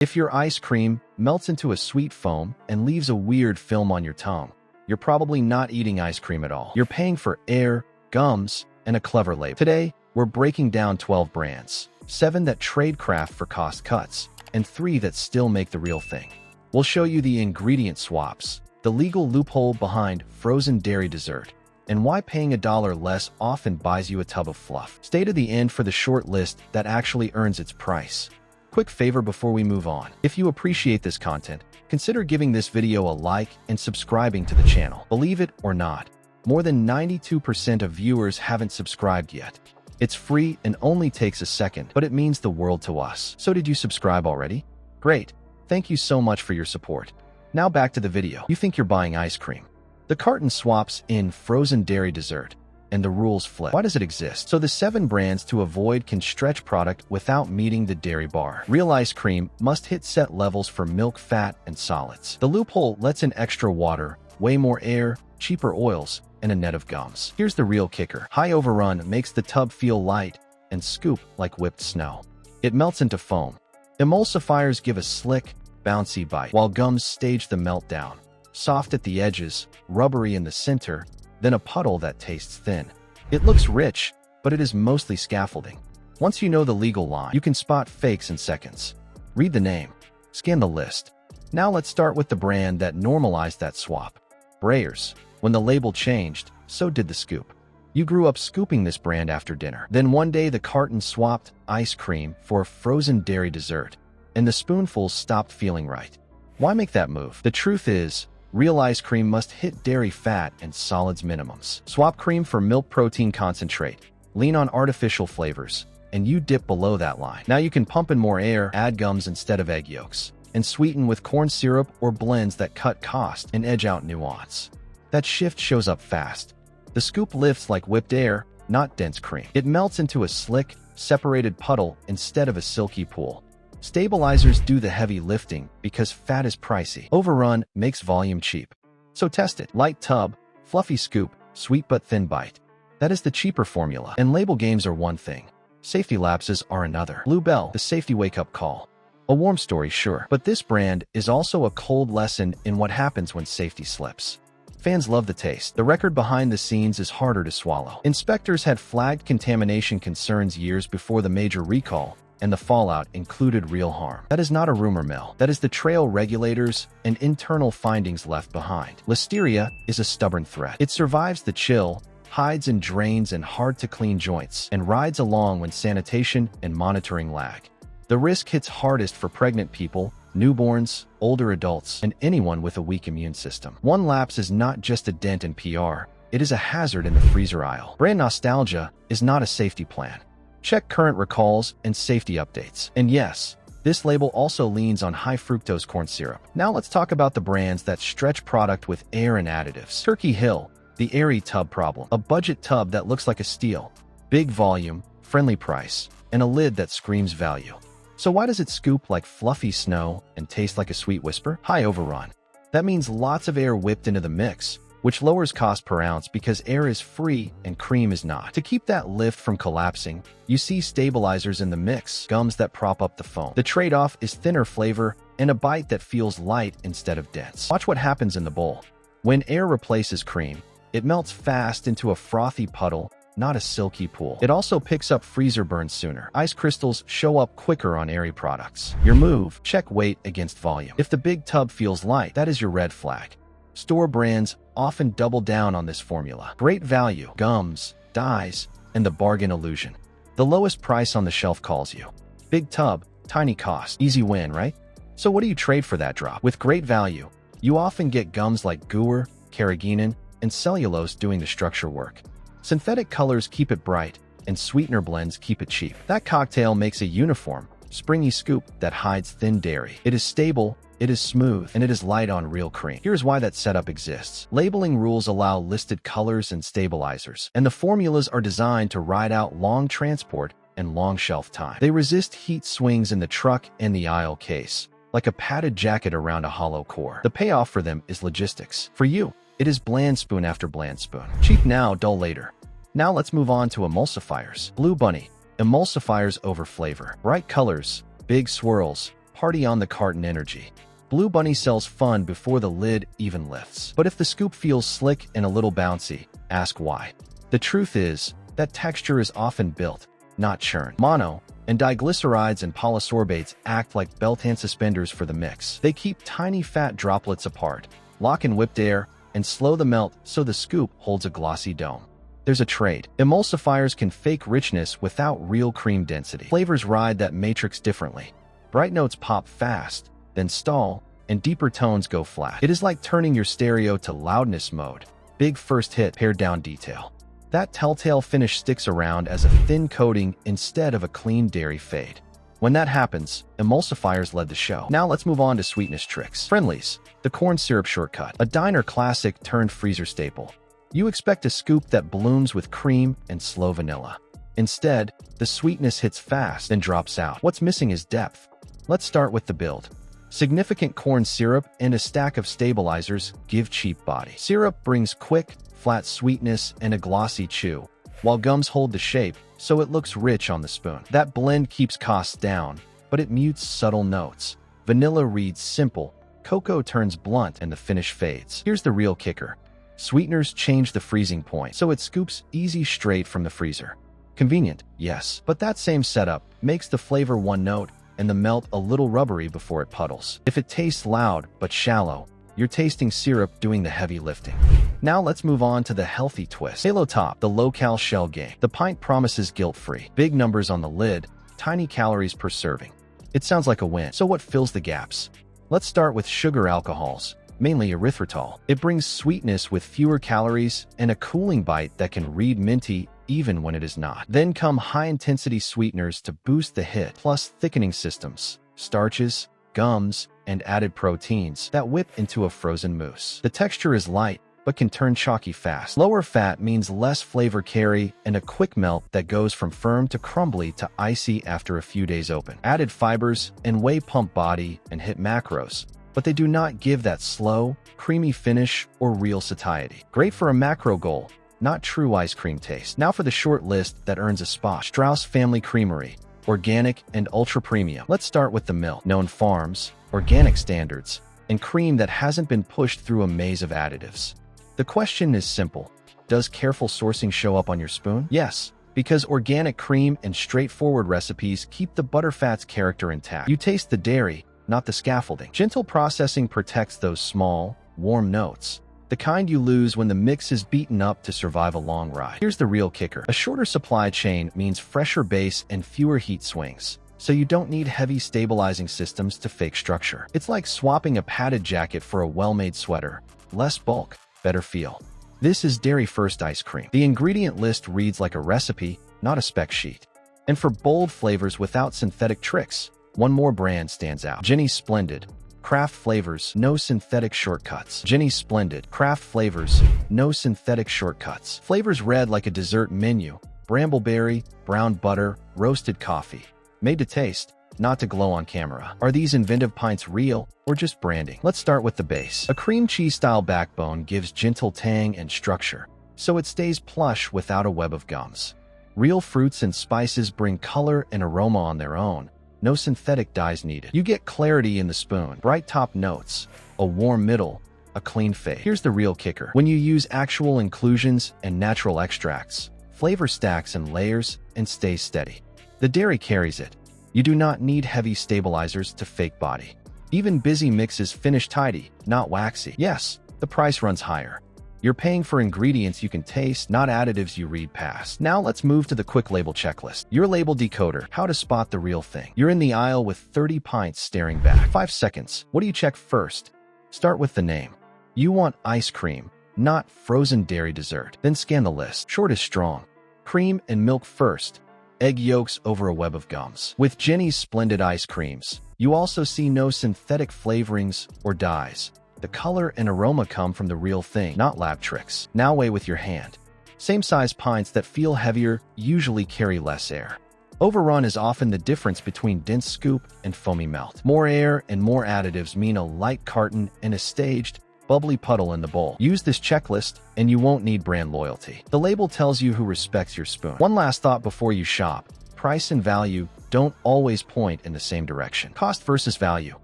If your ice cream melts into a sweet foam and leaves a weird film on your tongue, you're probably not eating ice cream at all. You're paying for air, gums, and a clever label. Today, we're breaking down 12 brands, 7 that trade craft for cost cuts, and 3 that still make the real thing. We'll show you the ingredient swaps, the legal loophole behind frozen dairy dessert, and why paying $1 less often buys you a tub of fluff. Stay to the end for the short list that actually earns its price. Quick favor before we move on. If you appreciate this content, consider giving this video a like and subscribing to the channel. Believe it or not, more than 92% of viewers haven't subscribed yet. It's free and only takes a second, but it means the world to us. So did you subscribe already? Great. Thank you so much for your support. Now back to the video. You think you're buying ice cream. The carton swaps in frozen dairy dessert, and the rules flip. Why does it exist? So the 7 brands to avoid can stretch product without meeting the dairy bar. Real ice cream must hit set levels for milk, fat, and solids. The loophole lets in extra water, way more air, cheaper oils, and a net of gums. Here's the real kicker. High overrun makes the tub feel light and scoop like whipped snow. It melts into foam. Emulsifiers give a slick, bouncy bite, while gums stage the meltdown. Soft at the edges, rubbery in the center, then a puddle that tastes thin. It looks rich, but it is mostly scaffolding. Once you know the legal line, you can spot fakes in seconds. Read the name. Scan the list. Now let's start with the brand that normalized that swap. Breyers. When the label changed, so did the scoop. You grew up scooping this brand after dinner. Then one day the carton swapped ice cream for a frozen dairy dessert, and the spoonfuls stopped feeling right. Why make that move? The truth is, real ice cream must hit dairy fat and solids minimums. Swap cream for milk protein concentrate. Lean on artificial flavors, and you dip below that line. Now you can pump in more air, add gums instead of egg yolks, and sweeten with corn syrup or blends that cut cost and edge out nuance. That shift shows up fast. The scoop lifts like whipped air, not dense cream. It melts into a slick, separated puddle instead of a silky pool. Stabilizers do the heavy lifting because fat is pricey. Overrun makes volume cheap. So test it. Light tub, fluffy scoop, sweet but thin bite. That is the cheaper formula. And label games are one thing. Safety lapses are another. Blue Bell, the safety wake-up call. A warm story, sure. But this brand is also a cold lesson in what happens when safety slips. Fans love the taste. The record behind the scenes is harder to swallow. Inspectors had flagged contamination concerns years before the major recall, and the fallout included real harm. That is not a rumor mill. That is the trail regulators and internal findings left behind. Listeria is a stubborn threat. It survives the chill, hides in drains and hard-to-clean joints, and rides along when sanitation and monitoring lag. The risk hits hardest for pregnant people, newborns, older adults, and anyone with a weak immune system. One lapse is not just a dent in PR, it is a hazard in the freezer aisle. Brand nostalgia is not a safety plan. Check current recalls and safety updates. And yes, this label also leans on high fructose corn syrup. Now let's talk about the brands that stretch product with air and additives. Turkey Hill, the airy tub problem. A budget tub that looks like a steal. Big volume, friendly price, and a lid that screams value. So why does it scoop like fluffy snow and taste like a sweet whisper? High overrun. That means lots of air whipped into the mix, which lowers cost per ounce because air is free and cream is not. To keep that lift from collapsing, you see stabilizers in the mix, gums that prop up the foam. The trade-off is thinner flavor and a bite that feels light instead of dense. Watch what happens in the bowl. When air replaces cream, it melts fast into a frothy puddle, not a silky pool. It also picks up freezer burns sooner. Ice crystals show up quicker on airy products. Your move, check weight against volume. If the big tub feels light, that is your red flag. Store brands often double down on this formula. Great value, gums, dyes, and the bargain illusion. The lowest price on the shelf calls you. Big tub, tiny cost. Easy win, right? So what do you trade for that drop? With great value, you often get gums like guar, carrageenan, and cellulose doing the structure work. Synthetic colors keep it bright, and sweetener blends keep it cheap. That cocktail makes a uniform, springy scoop that hides thin dairy. It is stable, it is smooth, and it is light on real cream. Here's why that setup exists. Labeling rules allow listed colors and stabilizers, and the formulas are designed to ride out long transport and long shelf time. They resist heat swings in the truck and the aisle case, like a padded jacket around a hollow core. The payoff for them is logistics. For you, it is bland spoon after bland spoon. Cheap now, dull later. Now let's move on to emulsifiers. Blue Bunny, emulsifiers over flavor. Bright colors, big swirls, party on the carton energy. Blue Bunny sells fun before the lid even lifts. But if the scoop feels slick and a little bouncy, ask why. The truth is that texture is often built, not churned. Mono and diglycerides and polysorbates act like belt-and suspenders for the mix. They keep tiny fat droplets apart, lock in whipped air, and slow the melt so the scoop holds a glossy dome. There's a trade. Emulsifiers can fake richness without real cream density. Flavors ride that matrix differently. Bright notes pop fast, then stall, and deeper tones go flat. It is like turning your stereo to loudness mode. Big first hit, pared down detail. That telltale finish sticks around as a thin coating instead of a clean dairy fade. When that happens, emulsifiers led the show. Now let's move on to sweetness tricks. Friendlies, the corn syrup shortcut. A diner classic turned freezer staple. You expect a scoop that blooms with cream and slow vanilla. Instead, the sweetness hits fast, then drops out. What's missing is depth. Let's start with the build. Significant corn syrup and a stack of stabilizers give cheap body. Syrup brings quick, flat sweetness and a glossy chew, while gums hold the shape, so it looks rich on the spoon. That blend keeps costs down, but it mutes subtle notes. Vanilla reads simple, cocoa turns blunt, and the finish fades. Here's the real kicker. Sweeteners change the freezing point, so it scoops easy straight from the freezer. Convenient, yes, but that same setup makes the flavor one note and the melt a little rubbery before it puddles. If it tastes loud but shallow, you're tasting syrup doing the heavy lifting. Now let's move on to the healthy twist. Halo Top, the low-cal shell game. The pint promises guilt-free. Big numbers on the lid, tiny calories per serving. It sounds like a win. So what fills the gaps? Let's start with sugar alcohols, mainly erythritol. It brings sweetness with fewer calories and a cooling bite that can read minty even when it is not. Then come high-intensity sweeteners to boost the hit, plus thickening systems, starches, gums, and added proteins that whip into a frozen mousse. The texture is light, but can turn chalky fast. Lower fat means less flavor carry and a quick melt that goes from firm to crumbly to icy after a few days open. Added fibers and whey pump body and hit macros, but they do not give that slow, creamy finish or real satiety. Great for a macro goal, not true ice cream taste. Now for the short list that earns a spot. Strauss Family Creamery, organic and ultra premium. Let's start with the milk, known farms, organic standards, and cream that hasn't been pushed through a maze of additives. The question is simple. Does careful sourcing show up on your spoon? Yes, because organic cream and straightforward recipes keep the butterfat's character intact. You taste the dairy, not the scaffolding. Gentle processing protects those small, warm notes, the kind you lose when the mix is beaten up to survive a long ride. Here's the real kicker. A shorter supply chain means fresher base and fewer heat swings, so you don't need heavy stabilizing systems to fake structure. It's like swapping a padded jacket for a well-made sweater. Less bulk, better feel. This is Dairy First ice cream. The ingredient list reads like a recipe, not a spec sheet. And for bold flavors without synthetic tricks, one more brand stands out. Jenny's Splendid. Craft flavors, no synthetic shortcuts. Jenny's Splendid. Craft flavors, no synthetic shortcuts. Flavors read like a dessert menu. Brambleberry, brown butter, roasted coffee. Made to taste, not to glow on camera. Are these inventive pints real or just branding? Let's start with the base. A cream cheese-style backbone gives gentle tang and structure, so it stays plush without a web of gums. Real fruits and spices bring color and aroma on their own. No synthetic dyes needed. You get clarity in the spoon, bright top notes, a warm middle, a clean fade. Here's the real kicker. When you use actual inclusions and natural extracts, flavor stacks in layers and stays steady. The dairy carries it. You do not need heavy stabilizers to fake body. Even busy mixes finish tidy, not waxy. Yes, the price runs higher. You're paying for ingredients you can taste, not additives you read past. Now let's move to the quick label checklist. Your label decoder, how to spot the real thing. You're in the aisle with 30 pints staring back. 5 seconds. What do you check first? Start with the name. You want ice cream, not frozen dairy dessert. Then scan the list. Short is strong. Cream and milk first. Egg yolks over a web of gums. With Jenny's Splendid ice creams, you also see no synthetic flavorings or dyes. The color and aroma come from the real thing, not lab tricks. Now weigh with your hand. Same size pints that feel heavier usually carry less air. Overrun is often the difference between dense scoop and foamy melt. More air and more additives mean a light carton and a staged, bubbly puddle in the bowl. Use this checklist and you won't need brand loyalty. The label tells you who respects your spoon. One last thought before you shop. Price and value, don't always point in the same direction. Cost versus value.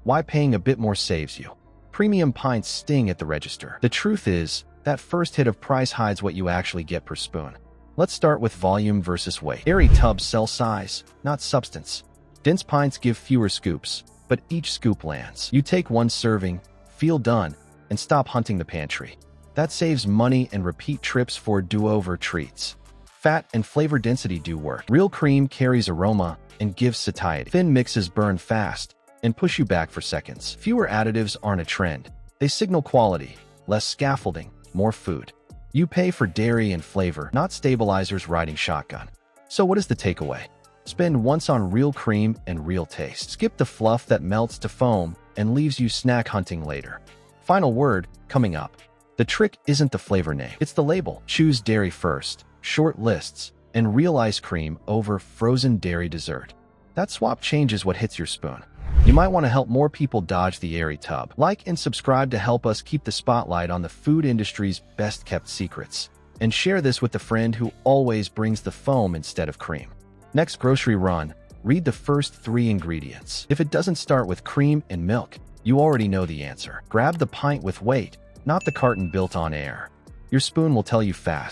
Why paying a bit more saves you. Premium pints sting at the register. The truth is, that first hit of price hides what you actually get per spoon. Let's start with volume versus weight. Airy tubs sell size, not substance. Dense pints give fewer scoops, but each scoop lands. You take one serving, feel done, and stop hunting the pantry. That saves money and repeat trips for do-over treats. Fat and flavor density do work. Real cream carries aroma and gives satiety. Thin mixes burn fast and push you back for seconds. Fewer additives aren't a trend. They signal quality, less scaffolding, more food. You pay for dairy and flavor, not stabilizers riding shotgun. So what is the takeaway? Spend once on real cream and real taste. Skip the fluff that melts to foam and leaves you snack hunting later. Final word, coming up. The trick isn't the flavor name, it's the label. Choose dairy first, short lists, and real ice cream over frozen dairy dessert. That swap changes what hits your spoon. You might want to help more people dodge the airy tub. Like and subscribe to help us keep the spotlight on the food industry's best-kept secrets. And share this with a friend who always brings the foam instead of cream. Next grocery run, read the first 3 ingredients. If it doesn't start with cream and milk, you already know the answer. Grab the pint with weight, not the carton built on air. Your spoon will tell you fast.